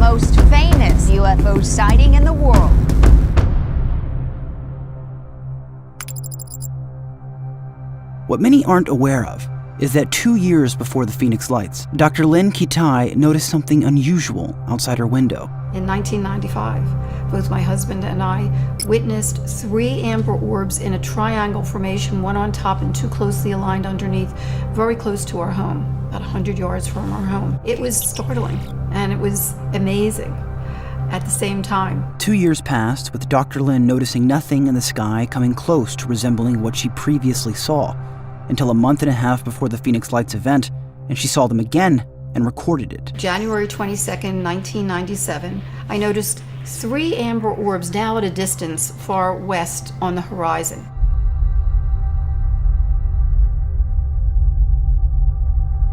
most famous UFO sighting in the world. What many aren't aware of is that 2 years before the Phoenix Lights, Dr. Lynn Kitai noticed something unusual outside her window. In 1995, both my husband and I witnessed 3 amber orbs in a triangle formation, one on top and 2 closely aligned underneath, very close to our home, about 100 yards from our home. It was startling, and it was amazing at the same time. 2 years passed, with Dr. Lynn noticing nothing in the sky coming close to resembling what she previously saw, until a month and a half before the Phoenix Lights event, and she saw them again and recorded it. January 22nd, 1997, I noticed 3 amber orbs now at a distance far west on the horizon.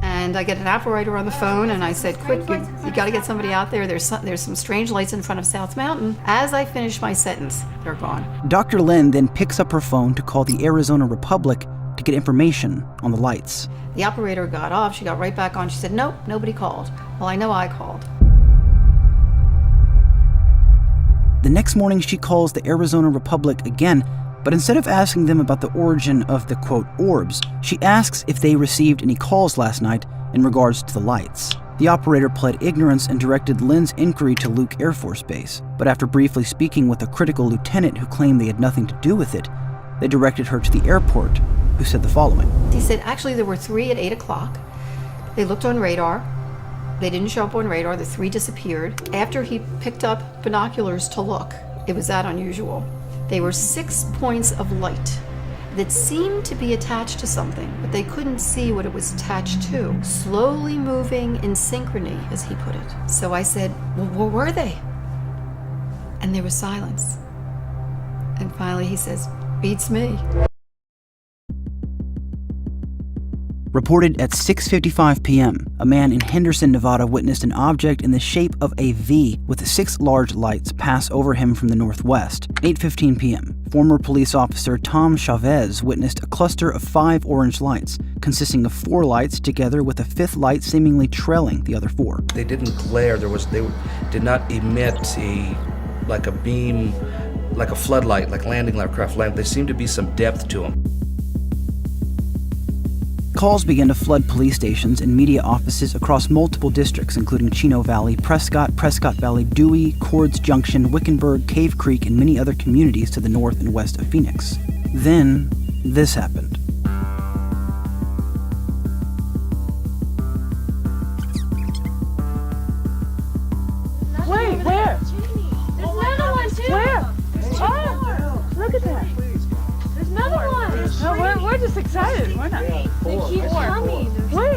And I get an operator on the phone and I said, quick, you gotta get somebody out there. There's some strange lights in front of South Mountain. As I finish my sentence, they're gone. Dr. Lynn then picks up her phone to call the Arizona Republic to get information on the lights. The operator got off, she got right back on. She said, nope, nobody called. Well, I know I called. The next morning, she calls the Arizona Republic again, but instead of asking them about the origin of the, quote, orbs, she asks if they received any calls last night in regards to the lights. The operator pled ignorance and directed Lynn's inquiry to Luke Air Force Base, but after briefly speaking with a critical lieutenant who claimed they had nothing to do with it, they directed her to the airport, who said the following. He said, actually, there were 3 at 8 o'clock. They looked on radar. They didn't show up on radar. The 3 disappeared. After he picked up binoculars to look, it was that unusual. They were 6 points of light that seemed to be attached to something, but they couldn't see what it was attached to. Slowly moving in synchrony, as he put it. So I said, well, where were they? And there was silence. And finally he says, beats me. Reported at 6:55 p.m., a man in Henderson, Nevada witnessed an object in the shape of a V with 6 large lights pass over him from the northwest. 8:15 p.m., former police officer Tom Chavez witnessed a cluster of 5 orange lights, consisting of 4 lights together with a 5th light seemingly trailing the other 4. They didn't glare. They did not emit like a beam, like a floodlight, like landing aircraft lamp. There seemed to be some depth to them. Calls began to flood police stations and media offices across multiple districts, including Chino Valley, Prescott Valley, Dewey, Cords Junction, Wickenburg, Cave Creek, and many other communities to the north and west of Phoenix. Then, this happened. Wait, where? There's another one too. Where? Oh, look at that. There's another one. No, we're just excited. We're not. They keep coming. Wait,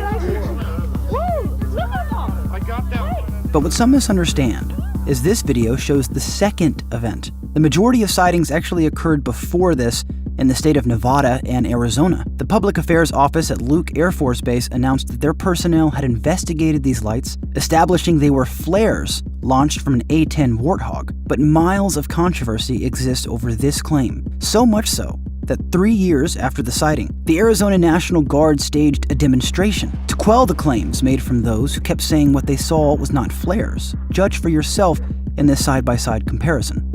look at them. I got that. But what some misunderstand is this video shows the second event. The majority of sightings actually occurred before this in the state of Nevada and Arizona. The Public Affairs Office at Luke Air Force Base announced that their personnel had investigated these lights, establishing they were flares launched from an A-10 Warthog. But miles of controversy exist over this claim, so much so that 3 years after the sighting, the Arizona National Guard staged a demonstration to quell the claims made from those who kept saying what they saw was not flares. Judge for yourself in this side-by-side comparison.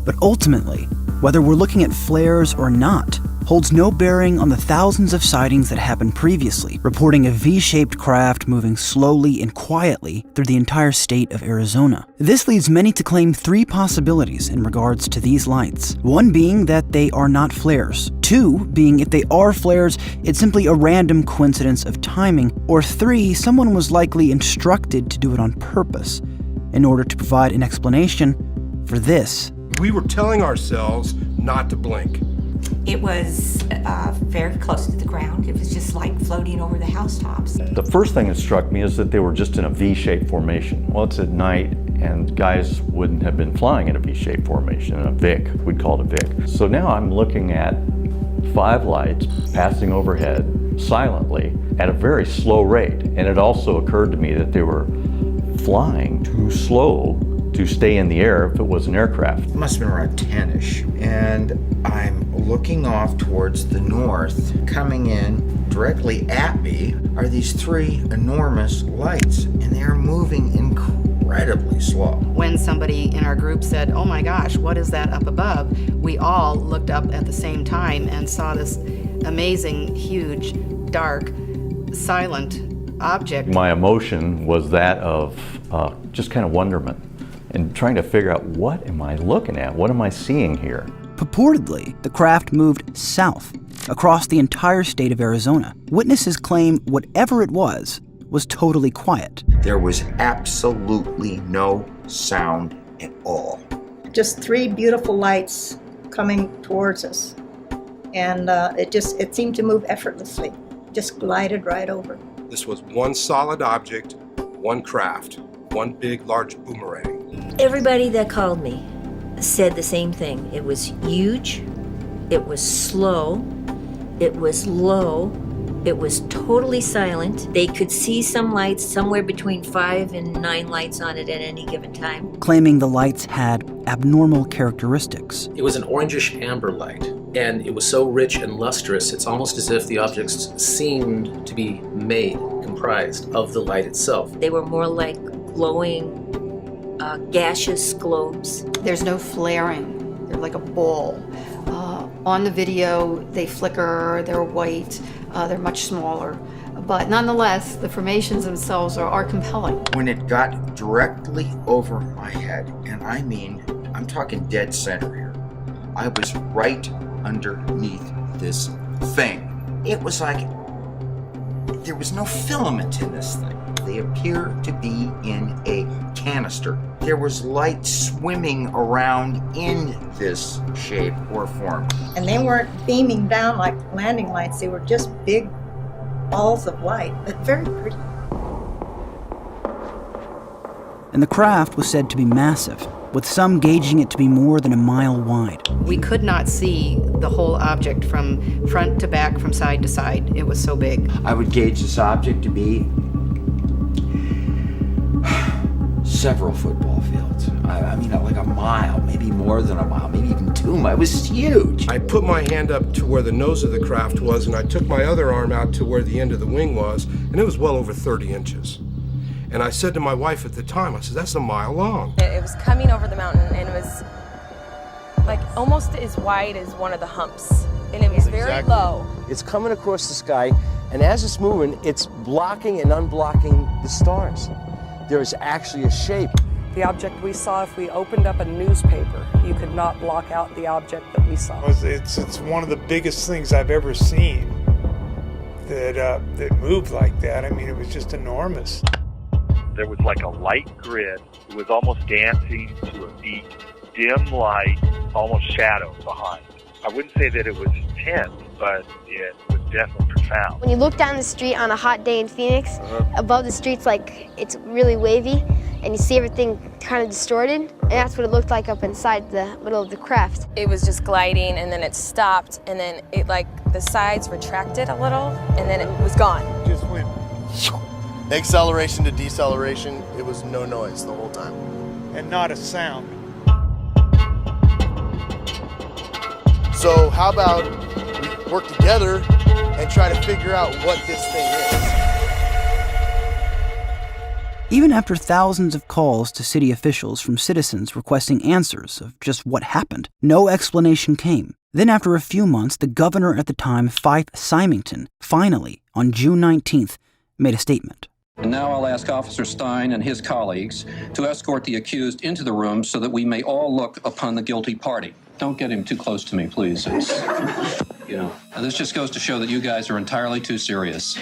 But ultimately, whether we're looking at flares or not, holds no bearing on the thousands of sightings that happened previously, reporting a V-shaped craft moving slowly and quietly through the entire state of Arizona. This leads many to claim 3 possibilities in regards to these lights. 1 being that they are not flares. 2 being if they are flares, it's simply a random coincidence of timing. Or 3, someone was likely instructed to do it on purpose in order to provide an explanation for this. We were telling ourselves not to blink. It was very close to the ground. It was just like floating over the housetops. The first thing that struck me is that they were just in a V-shaped formation. Well, it's at night, and guys wouldn't have been flying in a V-shaped formation, in a VIC. We'd call it a VIC. So now I'm looking at 5 lights passing overhead, silently at a very slow rate. And it also occurred to me that they were flying too slow to stay in the air if it was an aircraft. It must have been around 10-ish. And I'm looking off towards the north. Coming in directly at me are these three enormous lights, and they're moving incredibly slow. When somebody in our group said, "Oh my gosh, what is that up above?" we all looked up at the same time and saw this amazing, huge, dark, silent object. My emotion was that of just kind of wonderment and trying to figure out, what am I looking at? What am I seeing here? Purportedly, the craft moved south across the entire state of Arizona. Witnesses claim whatever it was totally quiet. There was absolutely no sound at all. Just three beautiful lights coming towards us. And it seemed to move effortlessly, just glided right over. This was one solid object, one craft, one big, large boomerang. Everybody that called me said the same thing. It was huge, it was slow, it was low, it was totally silent. They could see some lights, somewhere between 5 and 9 lights on it at any given time. Claiming the lights had abnormal characteristics. It was an orangish amber light, and it was so rich and lustrous, it's almost as if the objects seemed to be comprised of the light itself. They were more like glowing, gaseous globes. There's no flaring. They're like a ball. On the video, they flicker, they're white, they're much smaller. But nonetheless, the formations themselves are compelling. When it got directly over my head, and I mean, I'm talking dead center here, I was right underneath this thing. It was like there was no filament in this thing. They appear to be in a canister. There was light swimming around in this shape or form. And they weren't beaming down like landing lights. They were just big balls of light, but very pretty. And the craft was said to be massive, with some gauging it to be more than a mile wide. We could not see the whole object from front to back, from side to side. It was so big. I would gauge this object to be several football fields. I mean, like a mile, maybe more than a mile, maybe even 2 miles. It was huge. I put my hand up to where the nose of the craft was, and I took my other arm out to where the end of the wing was, and it was well over 30 inches. And I said to my wife at the time, I said, that's a mile long. It was coming over the mountain, and it was like almost as wide as one of the humps. And it was very low. It's coming across the sky, and as it's moving, it's blocking and unblocking the stars. There is actually a shape. The object we saw, if we opened up a newspaper, you could not block out the object that we saw. It's one of the biggest things I've ever seen that moved like that. I mean, it was just enormous. There was like a light grid. It was almost dancing to a beat, dim light, almost shadow behind. I wouldn't say that it was intense, but it was definitely profound. When you look down the street on a hot day in Phoenix, above the street's like, it's really wavy, and you see everything kind of distorted, and that's what it looked like up inside the middle of the craft. It was just gliding, and then it stopped, and then it the sides retracted a little, and then it was gone. Just went. Acceleration to deceleration, it was no noise the whole time. And not a sound. So how about we work together and try to figure out what this thing is? Even after thousands of calls to city officials from citizens requesting answers of just what happened, no explanation came. Then after a few months, the governor at the time, Fife Symington, finally, on June 19th, made a statement. And now I'll ask Officer Stein and his colleagues to escort the accused into the room so that we may all look upon the guilty party. Don't get him too close to me, please. This just goes to show that you guys are entirely too serious.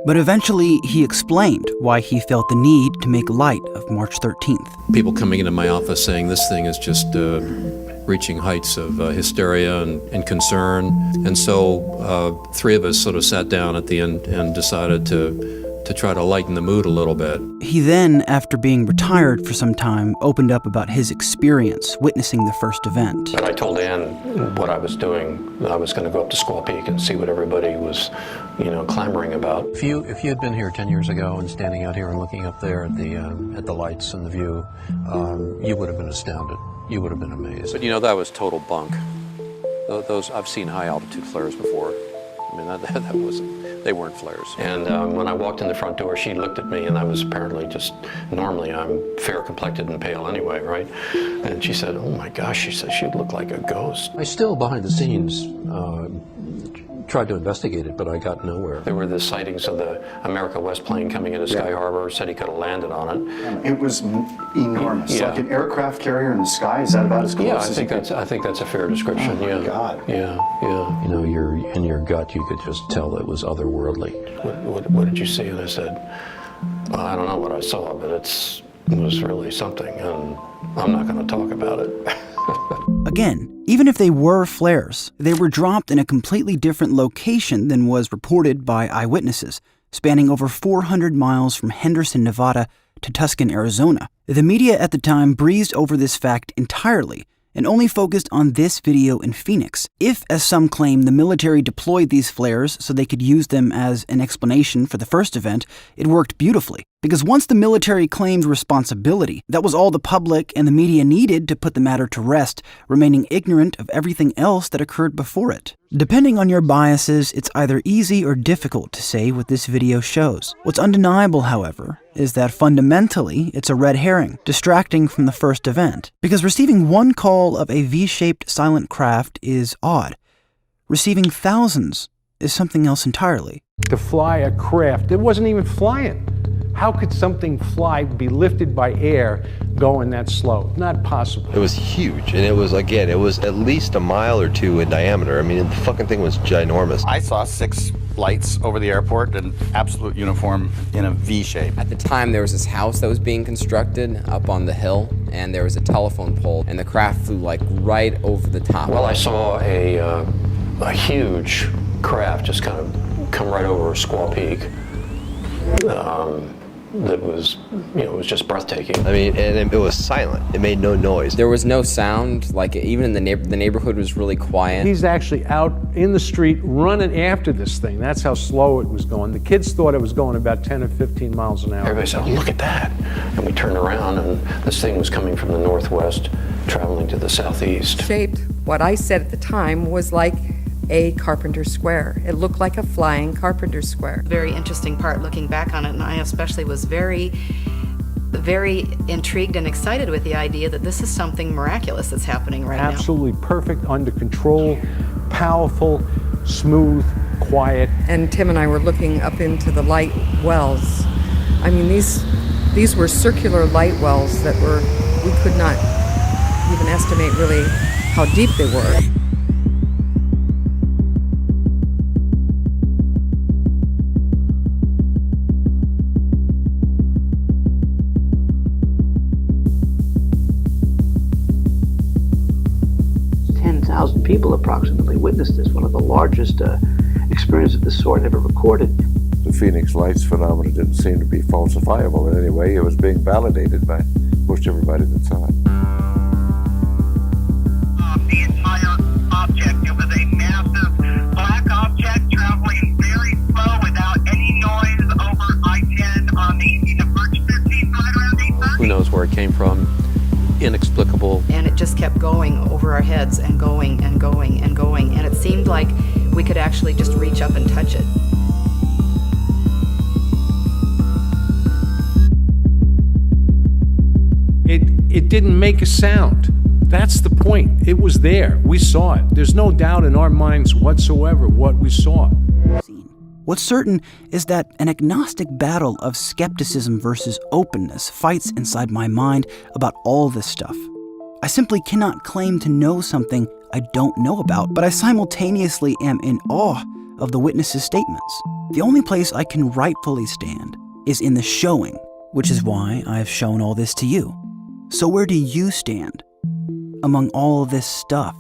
But eventually, he explained why he felt the need to make light of March 13th. People coming into my office saying this thing is just reaching heights of hysteria and concern. And so 3 of us sort of sat down at the end and decided to to try to lighten the mood a little bit. He then, after being retired for some time, opened up about his experience witnessing the first event. I told Ann what I was doing. I was going to go up to Squaw Peak and see what everybody was, clamoring about. If you had been here 10 years ago and standing out here and looking up there at the lights and the view, you would have been astounded. You would have been amazed. But that was total bunk. Those I've seen high altitude flares before. I mean, that wasn't, they weren't flares. And when I walked in the front door, she looked at me, and I was apparently normally I'm fair complected and pale anyway, right? And she said, oh my gosh, she said she looked like a ghost. I still, behind the scenes, tried to investigate it, but I got nowhere. There were the sightings of the America West plane coming into Sky Harbor, said he could have landed on it. It was enormous, like an aircraft carrier in the sky. Is that about as close as you could? I think that's a fair description. Oh my God. Yeah. In your gut, you could just tell it was otherworldly. What did you see? And I said, well, I don't know what I saw, but it was really something, and I'm not going to talk about it. Again, even if they were flares, they were dropped in a completely different location than was reported by eyewitnesses, spanning over 400 miles from Henderson, Nevada to Tucson, Arizona. The media at the time breezed over this fact entirely and only focused on this video in Phoenix. If, as some claim, the military deployed these flares so they could use them as an explanation for the first event, it worked beautifully. Because once the military claimed responsibility, that was all the public and the media needed to put the matter to rest, remaining ignorant of everything else that occurred before it. Depending on your biases, it's either easy or difficult to say what this video shows. What's undeniable, however, is that fundamentally it's a red herring, distracting from the first event. Because receiving one call of a V-shaped silent craft is odd. Receiving thousands is something else entirely. To fly a craft, it wasn't even flying. How could something be lifted by air, going that slow? Not possible. It was huge, and it was at least a mile or two in diameter. I mean, the fucking thing was ginormous. I saw 6 lights over the airport in absolute uniform in a V shape. At the time, there was this house that was being constructed up on the hill, and there was a telephone pole, and the craft flew like right over the top. Well, I saw a huge craft just kind of come right over Squaw Peak. That was, it was just breathtaking. I mean, and it was silent. It made no noise. There was no sound. Like, even in the neighborhood was really quiet. He's actually out in the street running after this thing. That's how slow it was going. The kids thought it was going about 10 or 15 miles an hour. Everybody said, look at that. And we turned around, and this thing was coming from the northwest, traveling to the southeast. Shaped, what I said at the time was like a carpenter square. It looked like a flying carpenter square. Very interesting part looking back on it, and I especially was very, very intrigued and excited with the idea that this is something miraculous that's happening right now. Absolutely perfect, under control, powerful, smooth, quiet. And Tim and I were looking up into the light wells. I mean, these were circular light wells that we could not even estimate really how deep they were. People approximately witnessed this, one of the largest experiences of this sort ever recorded. The Phoenix Lights phenomena didn't seem to be falsifiable in any way. It was being validated by most everybody that saw it. The entire object, it was a massive black object traveling very slow without any noise over I-10 on the Birch 15 right around 8:30. Who knows where it came from? Inexplicable. And it just kept going over our heads and going and going and going, and it seemed like we could actually just reach up and touch it. It didn't make a sound. That's the point. It was there. We saw it. There's no doubt in our minds whatsoever what we saw. What's certain is that an agnostic battle of skepticism versus openness fights inside my mind about all this stuff. I simply cannot claim to know something I don't know about, but I simultaneously am in awe of the witnesses' statements. The only place I can rightfully stand is in the showing, which is why I've shown all this to you. So where do you stand among all of this stuff?